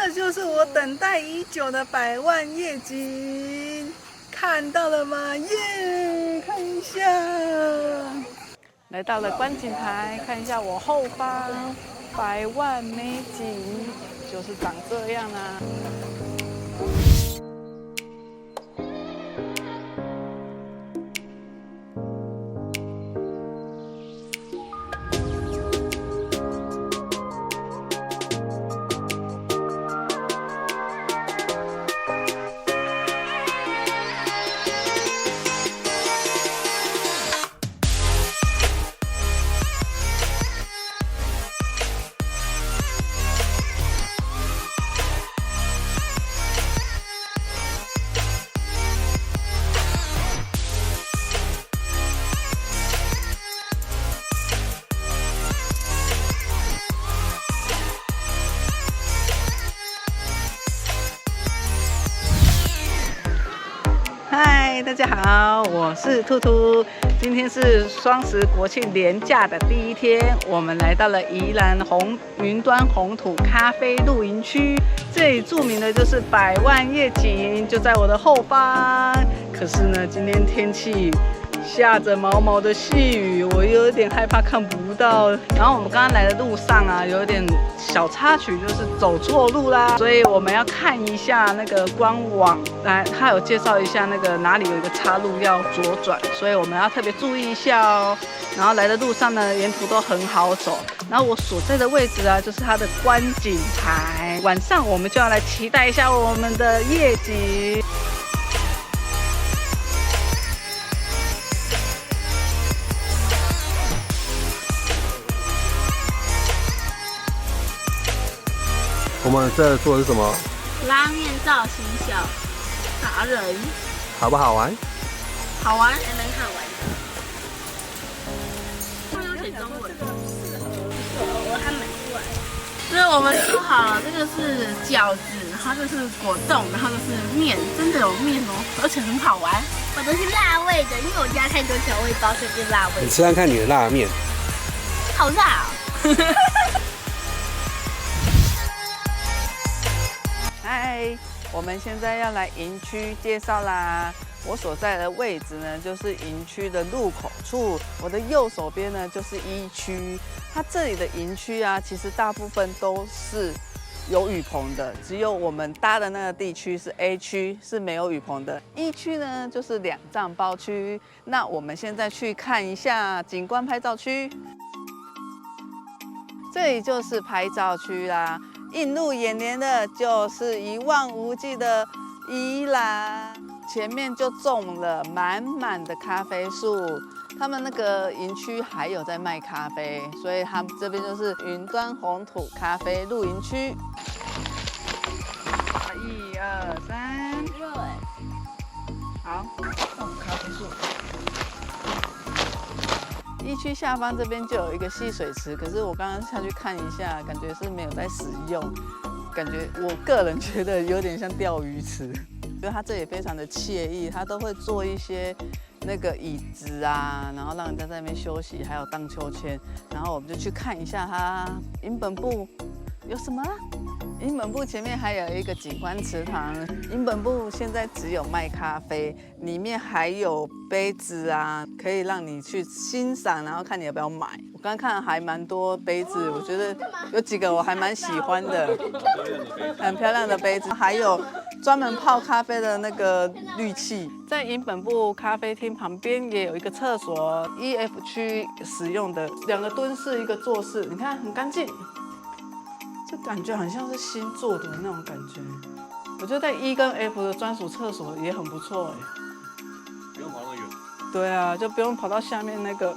这就是我等待已久的100万夜景，看到了吗？耶！看一下，来到了观景台，看一下我后方100万美景，就是长这样啊。嗨，大家好，我是兔兔。今天是双十国庆连假的第一天，我们来到了宜兰云端红土咖啡露营区。这里著名的就是100万夜景，就在我的后方。可是呢，今天天气下着毛毛的细雨，我有点害怕看不到。然后我们刚刚来的路上啊，有点小插曲，就是走错路啦，所以我们要看一下那个官网，来，它有介绍一下那个哪里有一个岔路要左转，所以我们要特别注意一下哦。然后来的路上呢，沿途都很好走。然后我所在的位置啊，就是它的观景台。晚上我们就要来期待一下我们的夜景。我们这做的是什么？拉面造型小达人，好不好玩？好玩，还蛮好玩的。会有写中文，我还蛮帅。所以我们说好了，这个是饺子，然后这是果冻，然后这是面，真的有面哦，而且很好玩。我都是辣味的，因为我加太多调味包，所以变辣味。你吃看看你的辣面，好辣哦！嗨，我们现在要来营区介绍啦。我所在的位置呢，就是营区的入口处。我的右手边呢，就是1区。它这里的营区啊，其实大部分都是有雨棚的，只有我们搭的那个地区是 A 区，是没有雨棚的。1区呢，就是2帐包区。那我们现在去看一下景观拍照区。这里就是拍照区啦。映入眼帘的就是一望无际的宜兰，前面就种了满满的咖啡树。他们那个营区还有在卖咖啡，所以他们这边就是云端红土咖啡露营区。1、2、3，好，种咖啡树。1区下方这边就有一个戏水池，可是我刚刚下去看一下，感觉是没有在使用，感觉我个人觉得有点像钓鱼池。因为它这里非常的惬意，它都会做一些那个椅子啊，然后让人家在那边休息，还有荡秋千。然后我们就去看一下它营本部有什么啦。营本部前面还有一个景观池塘，营本部现在只有卖咖啡，里面还有杯子啊，可以让你去欣赏，然后看你要不要买。我刚刚看还蛮多杯子，我觉得有几个我还蛮喜欢的，很漂亮的杯子，还有专门泡咖啡的那个滤器。在营本部咖啡厅旁边也有一个厕所，E、F 区使用的2个蹲式，1个坐式，你看很干净。这感觉很像是新做的那种感觉。我觉得在E 跟 F 的专属厕所也很不错哎。不用跑那么远。对啊，就不用跑到下面那个。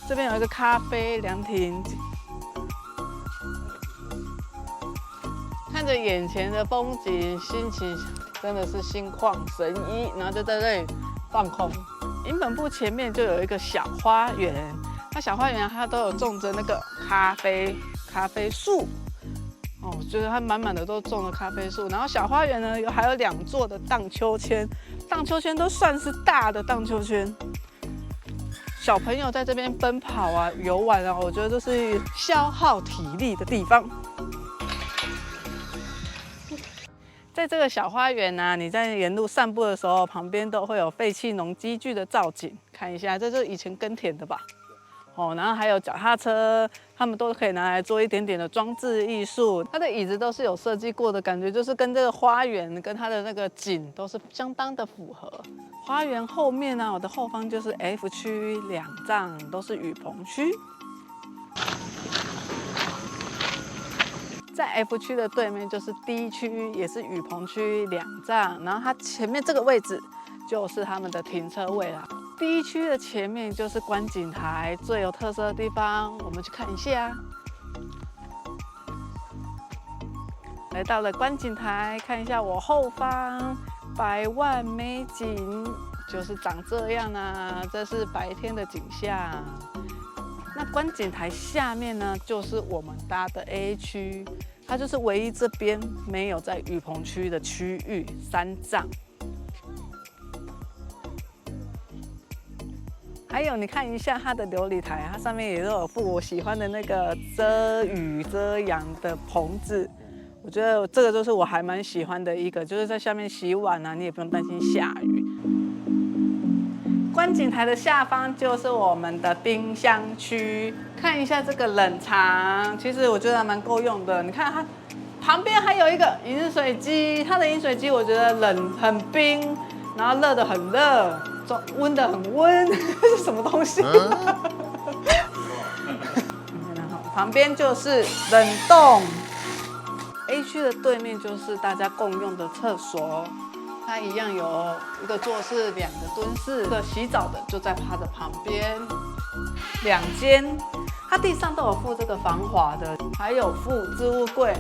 这边有一个咖啡凉亭，看着眼前的风景，心情真的是心旷神怡，然后就在这里放空。营本部前面就有一个小花园，它小花园它都有种着那个咖啡树，哦，就是它满满的都种了咖啡树。然后小花园呢，还有2座的荡秋千，荡秋千都算是大的荡秋千。小朋友在这边奔跑啊、游玩啊，我觉得这是消耗体力的地方。在这个小花园啊，你在沿路散步的时候，旁边都会有废弃农机具的造景，看一下，这就是以前耕田的吧。哦，然后还有脚踏车，他们都可以拿来做一点点的装置艺术。它的椅子都是有设计过的，感觉就是跟这个花园跟它的那个景都是相当的符合。花园后面呢，我的后方就是 F 区2帐，都是雨棚区。在 F 区的对面就是 D 区，也是雨棚区2帐，然后它前面这个位置就是他们的停车位啦。D 区的前面就是观景台，最有特色的地方，我们去看一下。来到了观景台，看一下我后方100万美景，就是长这样啊，这是白天的景象。那观景台下面呢，就是我们搭的 A 区，它就是唯一这边没有在雨棚区的区域，3帐。还有，你看一下它的琉璃台，它上面也都有附我喜欢的那个遮雨遮阳的棚子。我觉得这个就是我还蛮喜欢的一个，就是在下面洗碗啊，你也不用担心下雨。观景台的下方就是我们的冰箱区，看一下这个冷藏，其实我觉得还蛮够用的。你看它旁边还有一个饮水机，它的饮水机我觉得冷很冰，然后热的很热。温的很温，这是什么东西？然后旁边就是冷冻。A 区的对面就是大家共用的厕所，它一样有一个坐式、2个蹲式，这个洗澡的就在它的旁边，2间。它地上都有附这个防滑的，还有附置物柜、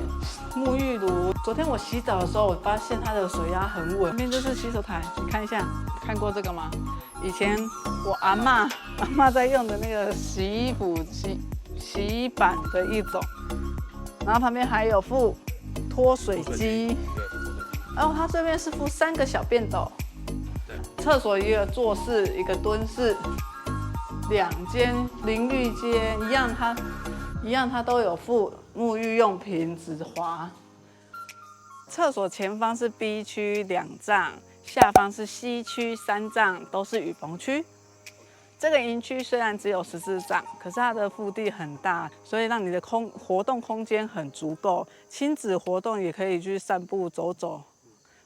沐浴炉。昨天我洗澡的时候，我发现它的水压很稳。旁边就是洗手台，你看一下，看过这个吗？以前我阿嬷在用的那个洗衣服洗衣板的一种。然后旁边还有附脱水机，然后它这边是附3个小便斗，厕所一个坐式，一个蹲式。2间淋浴间一样，它都有附沐浴用品、止滑。厕所前方是 B 区2帐，下方是 C 区3帐，都是雨棚区。这个营区虽然只有14帐，可是它的腹地很大，所以让你的活动空间很足够，亲子活动也可以去散步走走，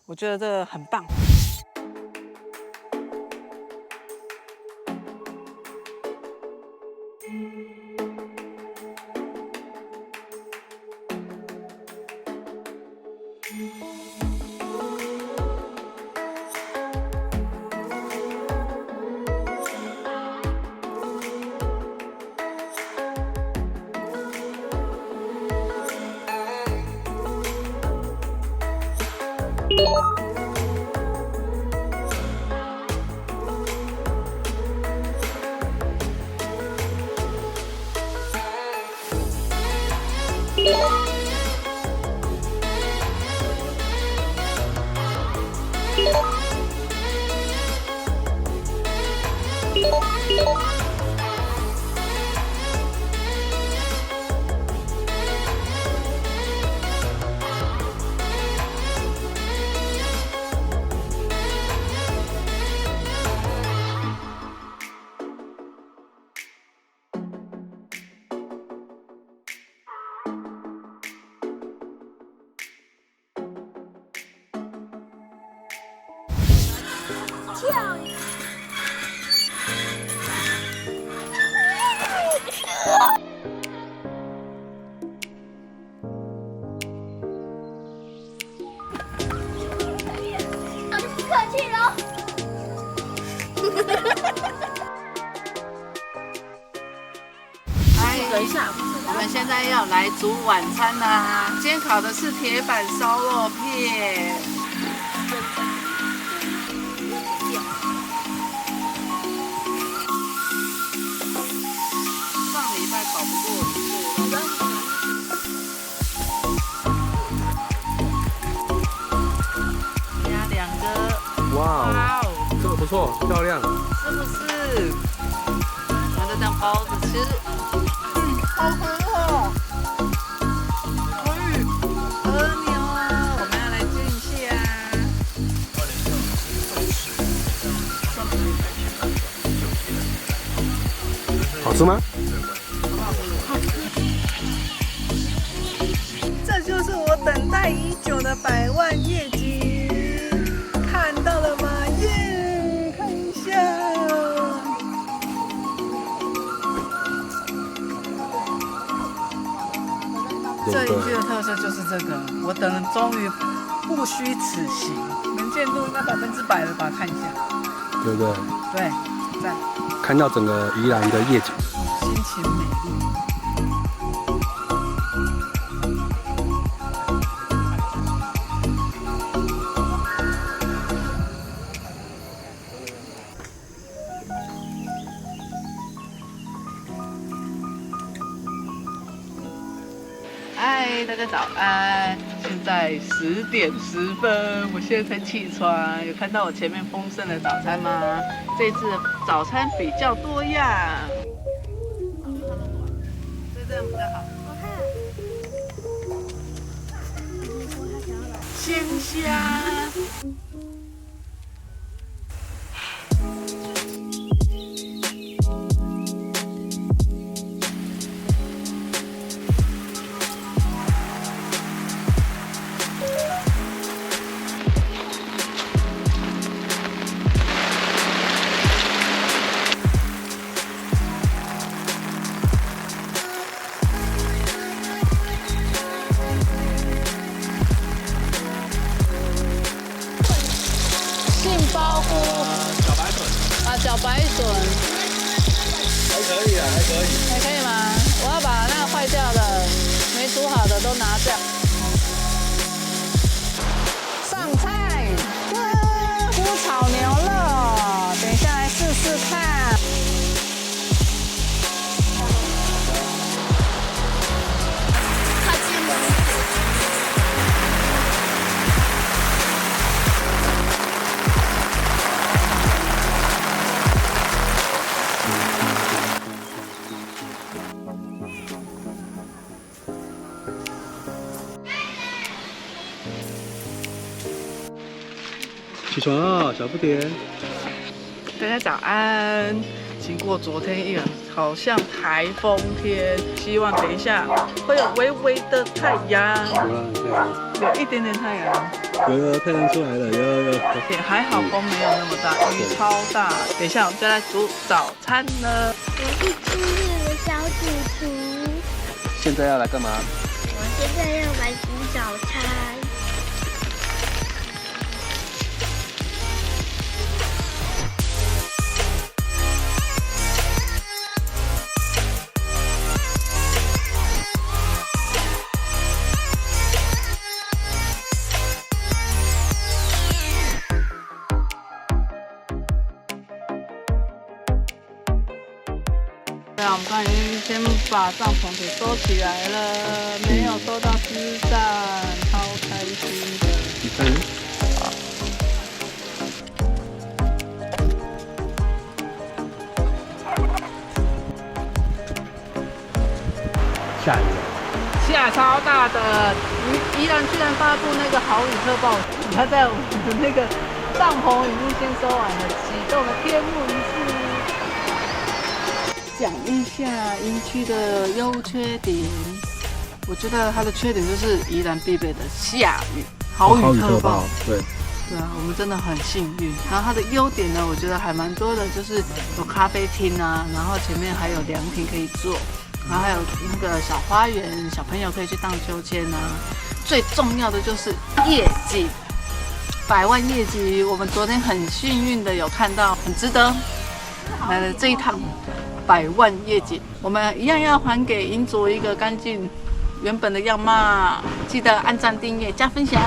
我觉得这个很棒。等一下，我们现在要来煮晚餐啦！今天烤的是铁板烧肉片。上礼拜烤不过一次，加2个。哇哦，这个不错，漂亮，是不是？然后就这样包着吃。好喝哦！可以和牛啊，我们要来煎一下。好吃吗？这就是我等待已久的百万夜景，看到了吗？耶！看一下，这一区的特色就是这个，我等了终于不虚此行，能见度应该100%了吧？看一下，对不对？对，赞，看到整个宜兰的夜景。心情美丽。嗨，大家早安！现在10点10分，我现在才起床。有看到我前面丰盛的早餐吗？这次的早餐比较多样，所以这样比较好。鲜虾。包菇小白笋啊，小白笋还可以啊，还可以。还可以吗？我要把那个坏掉的、没煮好的都拿掉。上菜，菇炒牛肉，等一下来试试看。起床啊，小不点。大家早安！经过昨天一个好像台风天，希望等一下会有微微的太阳，有一点点太阳，有太阳出来了，有。也还好风没有那么大，雨超大。等一下我们就来煮早餐了。我是今日的小主厨，现在要来干嘛？我现在要来煮早餐。对啊，我们刚才已经先把帐篷给收起来了，没有收到鸡蛋，超开心的。下雨了，下超大的，宜兰居然发布那个豪雨特报，他在我们的那个帐篷已经先收完了，启动了天幕仪式。讲一下营区的优缺点，我觉得它的缺点就是宜兰必备的下雨，豪雨特报。对啊，我们真的很幸运。然后它的优点呢，我觉得还蛮多的，就是有咖啡厅啊，然后前面还有凉亭可以坐，然后还有那个小花园，小朋友可以去荡秋千啊。最重要的就是夜景，100万夜景，我们昨天很幸运的有看到，很值得来了这一趟100万夜景。我们一样要还给银主一个干净原本的样貌，记得按赞、订阅、加分享。